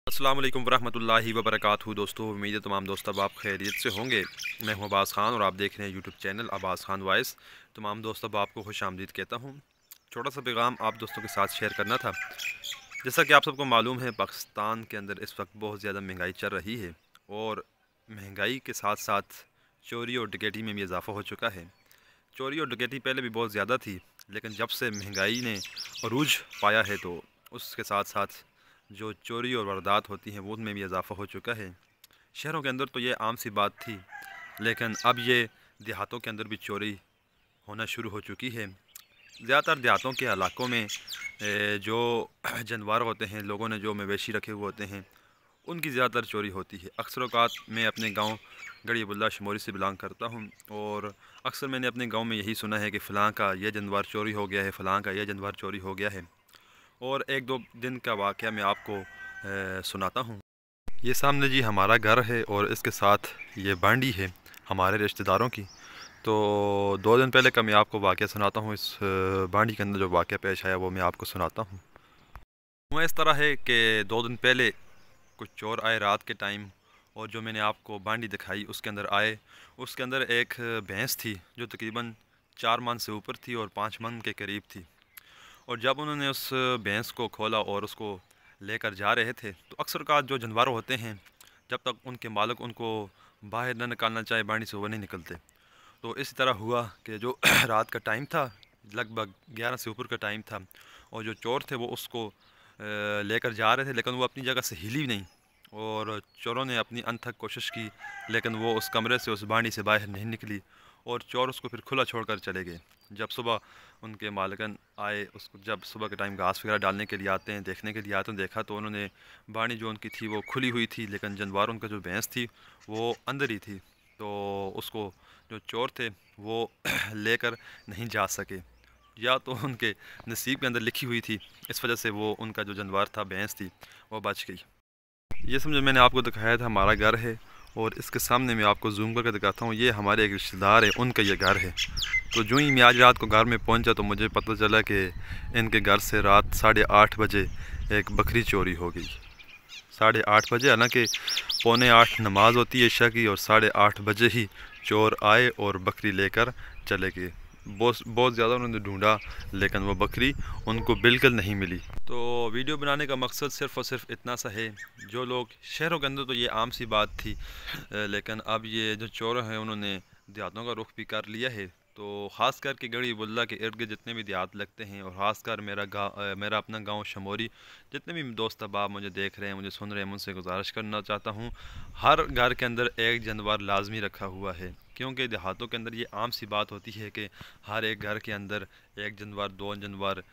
अस्सलाम वालेकुम वरहमतुल्लाहि वबरकातुहू। दोस्तों, उम्मीद है तमाम दोस्त अब आप खैरियत से होंगे। मैं हूं अब्बास ख़ान और आप देख रहे हैं YouTube channel Abbas Khan voice. तमाम दोस्त अब आपको खुश आमदीद कहता हूं। छोटा सा पैगाम आप दोस्तों के साथ शेयर करना था। जैसा कि आप सबको मालूम है, पाकिस्तान के अंदर इस वक्त बहुत ज़्यादा महंगाई चल रही है और महंगाई के साथ साथ चोरी और डकैती में भी इजाफ़ा हो चुका है। चोरी और डकैती पहले भी बहुत ज़्यादा थी, लेकिन जब से महंगाई ने अरूज पाया है तो उसके साथ साथ जो चोरी और वारदात होती हैं वो उनमें भी इजाफ़ा हो चुका है। शहरों के अंदर तो ये आम सी बात थी, लेकिन अब ये देहातों के अंदर भी चोरी होना शुरू हो चुकी है। ज़्यादातर देहातों के इलाकों में जो जानवर होते हैं, लोगों ने जो मवेशी रखे हुए होते हैं, उनकी ज़्यादातर चोरी होती है। अक्सर औक़ात मैं अपने गांव गढ़ी अब्दुल्ला शमोरी से बिलोंग करता हूं और अक्सर मैंने अपने गांव में यही सुना है कि फ़लाँ का यह जानवर चोरी हो गया है, फ़लाँ का यह जानवर चोरी हो गया है। और एक दो दिन का वाक़या मैं आपको सुनाता हूँ। ये सामने जी हमारा घर है और इसके साथ ये बांडी है हमारे रिश्तेदारों की। तो 2 दिन पहले का मैं आपको वाक़या सुनाता हूँ। इस बांडी के अंदर जो वाक़या पेश आया वो मैं आपको सुनाता हूँ। हुआ इस तरह है कि 2 दिन पहले कुछ चोर आए रात के टाइम, और जो मैंने आपको बांडी दिखाई उसके अंदर आए। उसके अंदर एक भैंस थी जो तकरीबन 4 मन से ऊपर थी और 5 मन के करीब थी। और जब उन्होंने उस भैंस को खोला और उसको लेकर जा रहे थे, तो अक्सर का जो जानवर होते हैं, जब तक उनके मालिक उनको बाहर न निकालना चाहे बाड़ी से वो नहीं निकलते। तो इसी तरह हुआ कि जो रात का टाइम था, लगभग 11 से ऊपर का टाइम था, और जो चोर थे वो उसको लेकर जा रहे थे, लेकिन वो अपनी जगह से हिली नहीं। और चोरों ने अपनी अनथक कोशिश की, लेकिन वो उस कमरे से, उस बाड़ी से बाहर नहीं निकली, और चोर उसको फिर खुला छोड़कर चले गए। जब सुबह उनके मालिकन आए, उसको जब सुबह के टाइम घास वगैरह डालने के लिए आते हैं, देखने के लिए आते हैं, देखा तो उन्होंने बाड़ी जो उनकी थी वो खुली हुई थी, लेकिन जानवर उनका जो भैंस थी वो अंदर ही थी। तो उसको जो चोर थे वो लेकर नहीं जा सके, या तो उनके नसीब के अंदर लिखी हुई थी, इस वजह से वो उनका जो जानवर था, भैंस थी, वो बच गई। ये समझो मैंने आपको दिखाया था हमारा घर है, और इसके सामने मैं आपको जूम करके दिखाता हूँ। ये हमारे एक रिश्तेदार है, उनका ये घर है। तो जो ही मैं आज रात को घर में पहुँचा तो मुझे पता चला कि इनके घर से रात 8:30 बजे एक बकरी चोरी हो गई। 8:30 बजे, हालांकि 7:45 नमाज होती है इशा की, और 8:30 बजे ही चोर आए और बकरी लेकर चले गए। बहुत बहुत ज़्यादा उन्होंने ढूंढा, लेकिन वो बकरी उनको बिल्कुल नहीं मिली। तो वीडियो बनाने का मकसद सिर्फ़ और सिर्फ इतना सा है। जो लोग शहरों के अंदर तो ये आम सी बात थी, लेकिन अब ये जो चोर हैं उन्होंने देहातों का रुख भी कर लिया है। तो ख़ास कर के गढ़ी बुल्ला के इर्द गिर्द जितने भी देहात लगते हैं, और ख़ास कर मेरा अपना गांव शमोरी, जितने भी दोस्त अब आप मुझे देख रहे हैं, मुझे सुन रहे हैं, मुझसे गुजारिश करना चाहता हूँ, हर घर के अंदर एक जानवर लाजमी रखा हुआ है। क्योंकि देहातों के अंदर ये आम सी बात होती है कि हर एक घर के अंदर एक जानवर, 2 जानवर,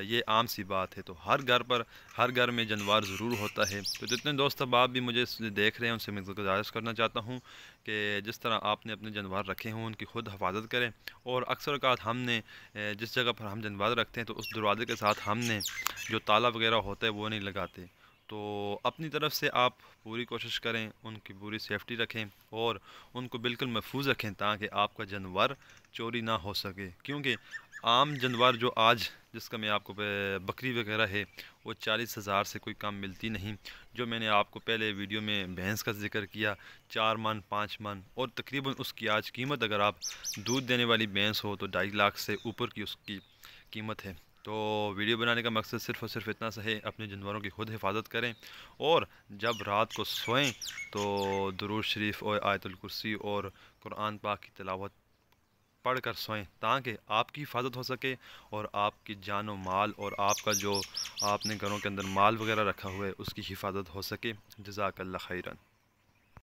ये आम सी बात है। तो हर घर पर, हर घर में जानवर ज़रूर होता है। तो जितने दोस्त अब आप भी मुझे देख रहे हैं, उनसे मैं गुजारिश करना चाहता हूँ कि जिस तरह आपने अपने जानवर रखे हों उनकी खुद हिफाजत करें। और अक्सर औक़ात हमने जिस जगह पर हम जानवर रखते हैं तो उस दरवाज़े के साथ हमने जो ताला वगैरह होता है वो नहीं लगाते। तो अपनी तरफ से आप पूरी कोशिश करें, उनकी पूरी सेफ्टी रखें और उनको बिल्कुल महफूज रखें, ताकि आपका जानवर चोरी ना हो सके। क्योंकि आम जानवर जो आज जिसका मैं आपको बकरी वगैरह है वो 40,000 से कोई कम मिलती नहीं। जो मैंने आपको पहले वीडियो में भैंस का जिक्र किया, 4 मन 5 मन, और तकरीबन उसकी आज कीमत, अगर आप दूध देने वाली भैंस हो तो 2.5 लाख से ऊपर की उसकी कीमत है। तो वीडियो बनाने का मकसद सिर्फ़ और सिर्फ इतना सा है, अपने जानवरों की खुद हिफाजत करें, और जब रात को सोएं तो दुरूद शरीफ और आयतुल कुर्सी और कुरान पाक की तिलावत पढ़ कर सोएं, ताकि आपकी हिफाजत हो सके और आपकी जान व माल, और आपका जो आपने घरों के अंदर माल वगैरह रखा हुआ है उसकी हिफाजत हो सके। जज़ाकल्लाह खैरन।